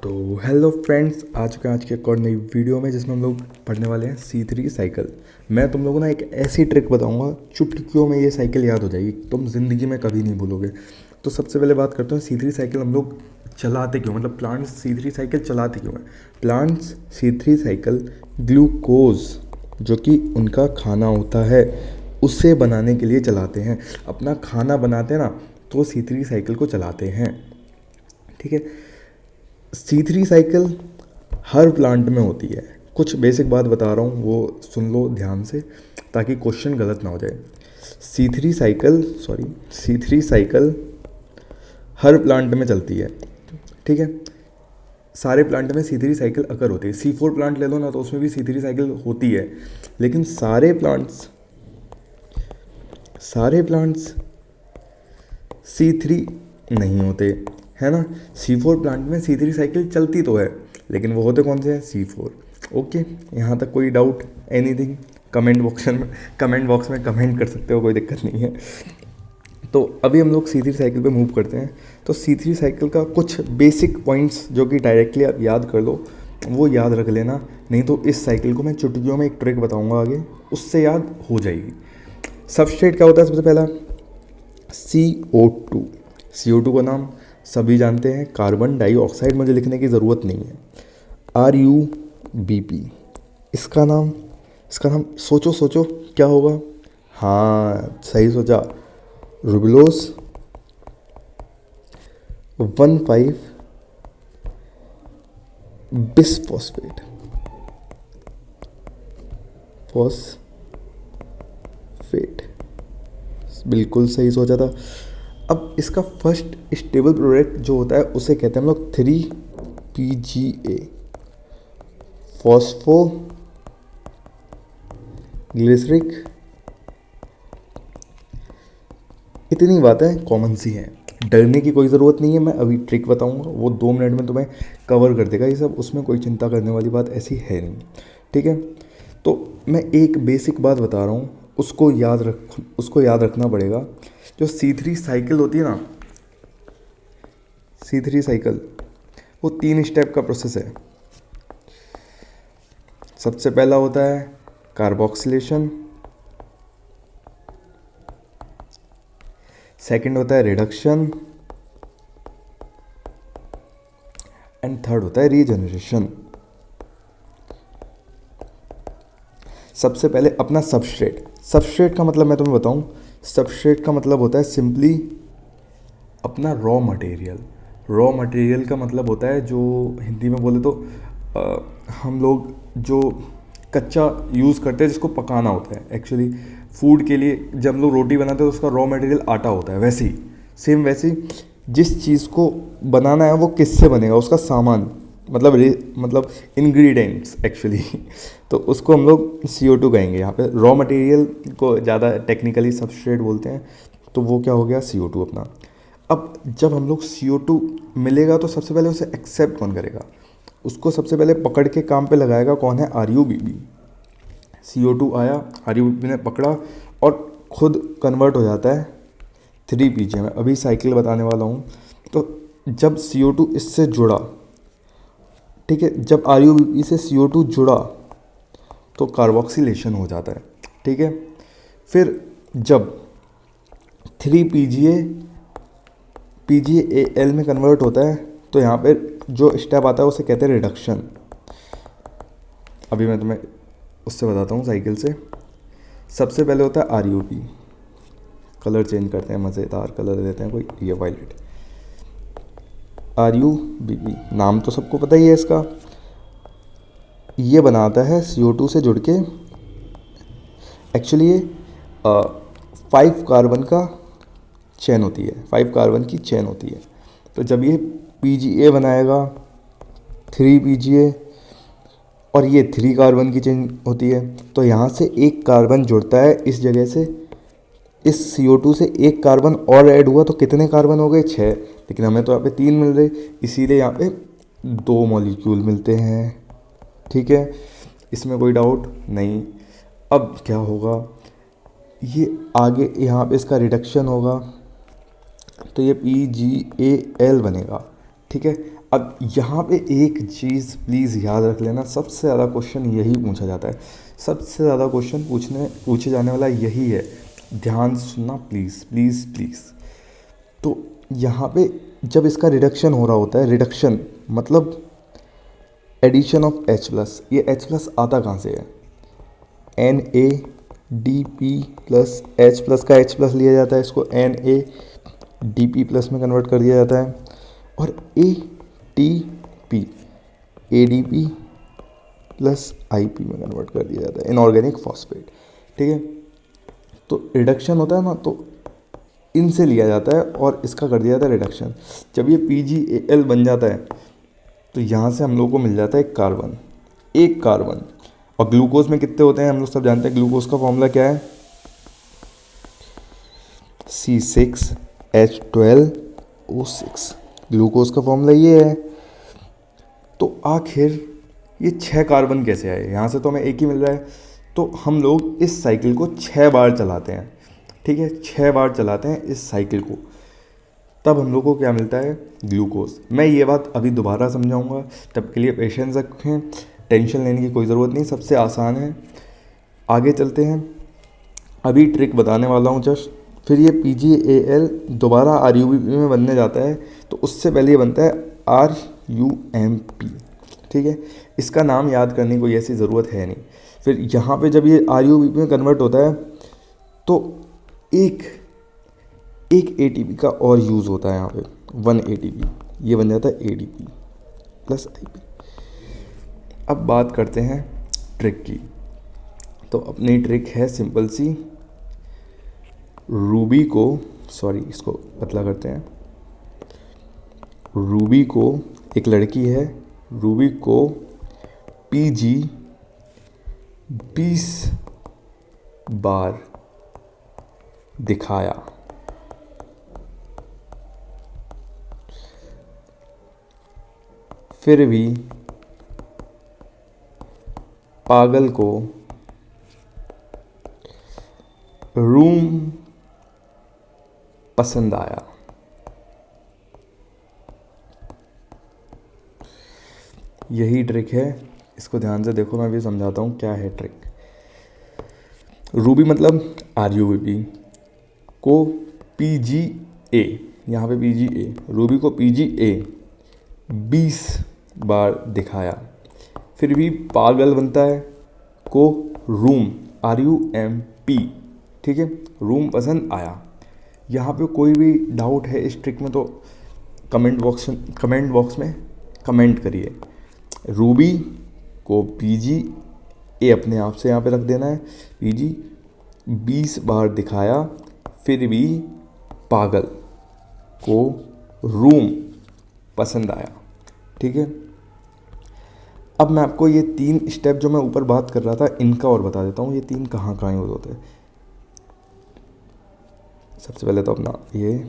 तो hello friends, आ चुके हैं आज के एक और नई वीडियो में जिसमें हम लोग पढ़ने वाले हैं C3 साइकिल। मैं तुम लोगों को ना एक ऐसी ट्रिक बताऊंगा, चुटकियों में ये साइकिल याद हो जाएगी, तुम ज़िंदगी में कभी नहीं भूलोगे। तो सबसे पहले बात करते हैं C3 साइकिल हम लोग चलाते क्यों, मतलब प्लांट्स C3 साइकिल चलाते क्यों हैं। प्लांट्स C3 साइकिल ग्लूकोज जो कि उनका खाना होता है उसे बनाने के लिए चलाते हैं। अपना खाना बनाते हैं ना, तो C3 साइकिल को चलाते हैं। ठीक है। C3 साइकिल हर प्लांट में होती है। कुछ बेसिक बात बता रहा हूँ, वो सुन लो ध्यान से ताकि क्वेश्चन गलत ना हो जाए। C3 साइकिल हर प्लांट में चलती है। ठीक है। सारे प्लांट में C3 साइकिल अकर होती है। C4 प्लांट ले लो ना, तो उसमें भी C3 साइकिल होती है, लेकिन सारे प्लांट्स C3 नहीं होते, है ना। C4 प्लांट में C3 साइकिल चलती तो है, लेकिन वो होते कौन से हैं? C4। ओके, यहाँ तक कोई डाउट, एनीथिंग? कमेंट बॉक्स में कमेंट कर सकते हो, कोई दिक्कत नहीं है। तो अभी हम लोग C3 साइकिल पे मूव करते हैं। तो C3 साइकिल का कुछ बेसिक पॉइंट्स जो कि डायरेक्टली आप याद कर लो, वो याद रख लेना। नहीं तो इस साइकिल को मैं चुटकियों में एक ट्रिक बताऊंगा आगे, उससे याद हो जाएगी। सबस्ट्रेट क्या होता है? सबसे पहला CO2। CO2 का नाम सभी जानते हैं, कार्बन डाइऑक्साइड, मुझे लिखने की ज़रूरत नहीं है। RUBP इसका नाम सोचो सोचो क्या होगा। हाँ, सही सोचा, रुबुलोस 1,5 बिसफॉस्फेट फॉस्फेट, बिल्कुल सही सोचा था। अब इसका फर्स्ट स्टेबल प्रोडक्ट जो होता है उसे कहते हैं हम लोग 3PGA, फॉस्फो ग्लिसरिक। इतनी बातें कॉमन सी हैं, डरने की कोई ज़रूरत नहीं है। मैं अभी ट्रिक बताऊंगा, वो 2 मिनट में तुम्हें कवर कर देगा ये सब, उसमें कोई चिंता करने वाली बात ऐसी है नहीं। ठीक है। तो मैं एक बेसिक बात बता रहा हूँ, उसको याद रखना पड़ेगा। जो C3 साइकिल होती है ना, C3 साइकिल वो 3 स्टेप का प्रोसेस है। सबसे पहला होता है कार्बोक्सिलेशन, सेकंड होता है रिडक्शन, एंड थर्ड होता है रीजनरेशन। सबसे पहले अपना सबस्ट्रेट का मतलब मैं तुम्हें बताऊं, सबस्ट्रेट का मतलब होता है सिंपली अपना रॉ मटेरियल का मतलब होता है, जो हिंदी में बोले तो हम लोग जो कच्चा यूज़ करते हैं जिसको पकाना होता है। एक्चुअली फूड के लिए जब हम लोग रोटी बनाते हैं तो उसका रॉ मटेरियल आटा होता है, वैसे ही जिस चीज़ को बनाना है वो किससे बनेगा, उसका सामान, मतलब इंग्रेडिएंट्स एक्चुअली। तो उसको हम लोग CO2 कहेंगे। यहाँ पे रॉ मटेरियल को ज़्यादा टेक्निकली सबस्ट्रेट बोलते हैं, तो वो क्या हो गया? CO2 अपना। अब जब हम लोग CO2 मिलेगा तो सबसे पहले उसे एक्सेप्ट कौन करेगा? उसको सबसे पहले पकड़ के काम पे लगाएगा कौन है? RUBP। CO2 आया, RUBP ने पकड़ा और खुद कन्वर्ट हो जाता है 3PGA में। अभी साइकिल बताने वाला हूँ। तो जब CO2 इससे जुड़ा, ठीक है, जब RUBP से CO2 जुड़ा तो कार्बोक्सिलेशन हो जाता है। ठीक है। फिर जब 3PGA PGAL में कन्वर्ट होता है तो यहाँ पे जो स्टेप आता है उसे कहते हैं रिडक्शन। अभी मैं तुम्हें उससे बताता हूँ साइकिल से। सबसे पहले होता है RUP, कलर चेंज करते हैं, मज़ेदार कलर देते हैं कोई, ये वायलेट। RUBP नाम तो सबको पता ही है इसका। ये बनाता है CO2 से जुड़ के, एक्चुअली ये 5 कार्बन का चेन होती है, 5 कार्बन की चेन होती है। तो जब ये PGA बनाएगा 3PGA, और ये 3 कार्बन की चेन होती है, तो यहाँ से एक कार्बन जुड़ता है इस जगह से, इस CO2 से एक कार्बन और ऐड हुआ तो कितने कार्बन हो गए? 6। लेकिन हमें तो यहाँ पे 3 मिल रहे, इसीलिए यहाँ पे 2 मॉलिक्यूल मिलते हैं। ठीक है, इसमें कोई डाउट नहीं। अब क्या होगा, ये आगे यहाँ पे इसका रिडक्शन होगा तो ये PGAL बनेगा। ठीक है। अब यहाँ पे एक चीज़ प्लीज़ याद रख लेना, सबसे ज़्यादा क्वेश्चन यही पूछा जाता है, सबसे ज़्यादा क्वेश्चन पूछे जाने वाला यही है, ध्यान से सुनना प्लीज़ प्लीज़ प्लीज़। तो यहाँ पे जब इसका रिडक्शन हो रहा होता है, रिडक्शन मतलब एडिशन ऑफ H प्लस, ये H प्लस आता कहाँ से है, NaDP प्लस H प्लस का H प्लस लिया जाता है, इसको NaDP प्लस में कन्वर्ट कर दिया जाता है, और ATP ADP प्लस IP में कन्वर्ट कर दिया जाता है, इनऑर्गेनिक फॉस्फेट। ठीक है, तो रिडक्शन होता है ना, तो इनसे लिया जाता है और इसका कर दिया जाता है रिडक्शन। जब ये PgAl बन जाता है तो यहाँ से हम लोग को मिल जाता है एक कार्बन। और ग्लूकोज में कितने होते हैं हम लोग सब जानते हैं, ग्लूकोज का फॉर्मूला क्या है, C6H12O6, ग्लूकोज का फॉर्मूला ये है। तो आखिर ये 6 कार्बन कैसे आए, यहाँ से तो हमें एक ही मिल रहा है, तो हम लोग इस साइकिल को 6 बार चलाते हैं। ठीक है, 6 बार चलाते हैं इस साइकिल को, तब हम लोग को क्या मिलता है, ग्लूकोज। मैं ये बात अभी दोबारा समझाऊंगा, तब के लिए पेशेंस रखें, टेंशन लेने की कोई ज़रूरत नहीं, सबसे आसान है। आगे चलते हैं, अभी ट्रिक बताने वाला हूँ जस्ट, फिर ये PgAl दोबारा RUBP में बनने जाता है, तो उससे पहले ये बनता है RUMP। ठीक है, इसका नाम याद करने की कोई ऐसी ज़रूरत है नहीं। फिर यहाँ पे जब ये RUBP में कन्वर्ट होता है तो एक ATP का और यूज़ होता है, यहाँ पे 1 ATP, ये बन जाता है ADP प्लस IP। अब बात करते हैं ट्रिक की। तो अपनी ट्रिक है सिंपल सी, रूबी को, सॉरी इसको पतला करते हैं, रूबी को, एक लड़की है, रूबी को PG 20 बार दिखाया, फिर भी पागल को रूम पसंद आया। यही ट्रिक है, इसको ध्यान से देखो, मैं भी समझाता हूँ क्या है ट्रिक। रूबी मतलब RUBP को PGA, यहाँ पे PGA, रूबी को PGA 20 बार दिखाया, फिर भी पागल बनता है, को रूम RUMP, ठीक है, रूम पसंद आया। यहाँ पे कोई भी डाउट है इस ट्रिक में तो कमेंट बॉक्स में कमेंट करिए। रूबी को PGA अपने आप से यहाँ पे रख देना है, PG 20 बार दिखाया, फिर भी पागल को रूम पसंद आया। ठीक है, अब मैं आपको ये 3 स्टेप जो मैं ऊपर बात कर रहा था इनका और बता देता हूँ, ये 3 कहाँ कहाँ यूज़ होते हैं। सबसे पहले तो अपना ये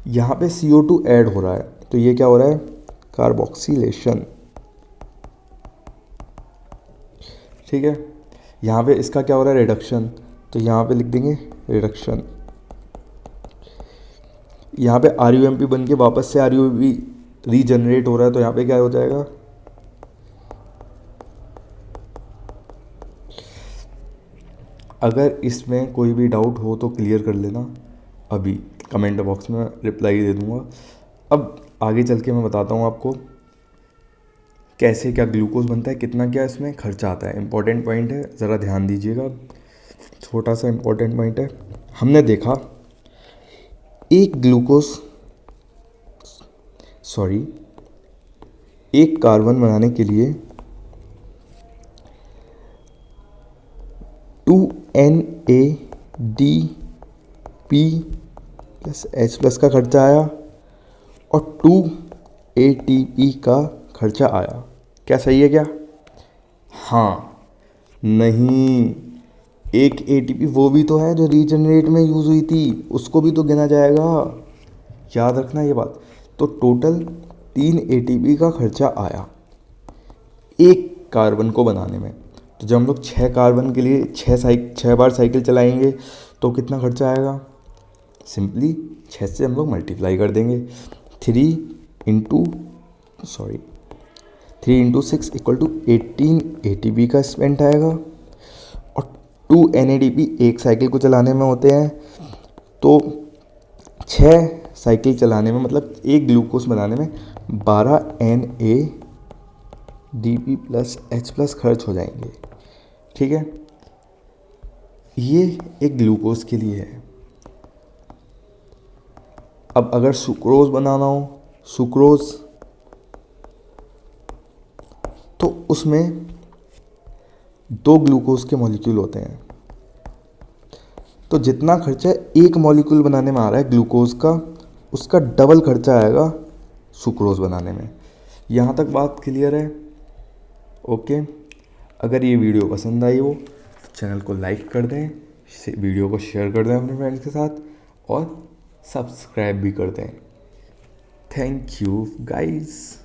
यहाँ पे CO2 ऐड हो रहा है, तो ये क्या हो रहा है, कार्बोक्सिलेशन। ठीक है, यहाँ पे इसका क्या हो रहा है, रिडक्शन, तो यहाँ पे लिख देंगे रिडक्शन। यहाँ पे RUMP बन के वापस से RUBP रीजनरेट हो रहा है, तो यहाँ पे क्या हो जाएगा, अगर इसमें कोई भी डाउट हो तो क्लियर कर लेना, अभी कमेंट बॉक्स में रिप्लाई दे दूँगा। अब आगे चल के मैं बताता हूँ आपको कैसे क्या ग्लूकोज बनता है, कितना क्या इसमें खर्चा आता है। इंपॉर्टेंट पॉइंट है, ज़रा ध्यान दीजिएगा, छोटा सा इंपॉर्टेंट पॉइंट है। हमने देखा एक कार्बन बनाने के लिए 2NADP प्लस H प्लस का खर्चा आया और 2 ATP का खर्चा आया। क्या सही है क्या? हाँ, नहीं, एक ATP वो भी तो है जो रीजनरेट में यूज़ हुई थी, उसको भी तो गिना जाएगा, याद रखना ये बात। तो टोटल 3 ATP का खर्चा आया एक कार्बन को बनाने में। तो जब हम लोग 6 कार्बन के लिए 6 बार साइकिल चलाएंगे तो कितना खर्चा आएगा, सिंपली 6 से हम लोग मल्टीप्लाई कर देंगे। 3 इंटू 6 इक्वल टू 18 ATP का स्पेंट आएगा, और 2 NADP एक साइकिल को चलाने में होते हैं, तो 6 साइकिल चलाने में मतलब एक ग्लूकोज बनाने में 12 NADP प्लस H प्लस खर्च हो जाएंगे। ठीक है, ये एक ग्लूकोज के लिए है। अब अगर सुक्रोज बनाना हो, सुक्रोज, तो उसमें 2 ग्लूकोज के मॉलिक्यूल होते हैं, तो जितना खर्चा एक मॉलिक्यूल बनाने में आ रहा है ग्लूकोज का, उसका डबल खर्चा आएगा सुक्रोज बनाने में। यहाँ तक बात क्लियर है? ओके। अगर ये वीडियो पसंद आई हो, चैनल को लाइक कर दें, वीडियो को शेयर कर दें अपने फ्रेंड्स के साथ, और सब्सक्राइब भी कर दें। Thank you guys.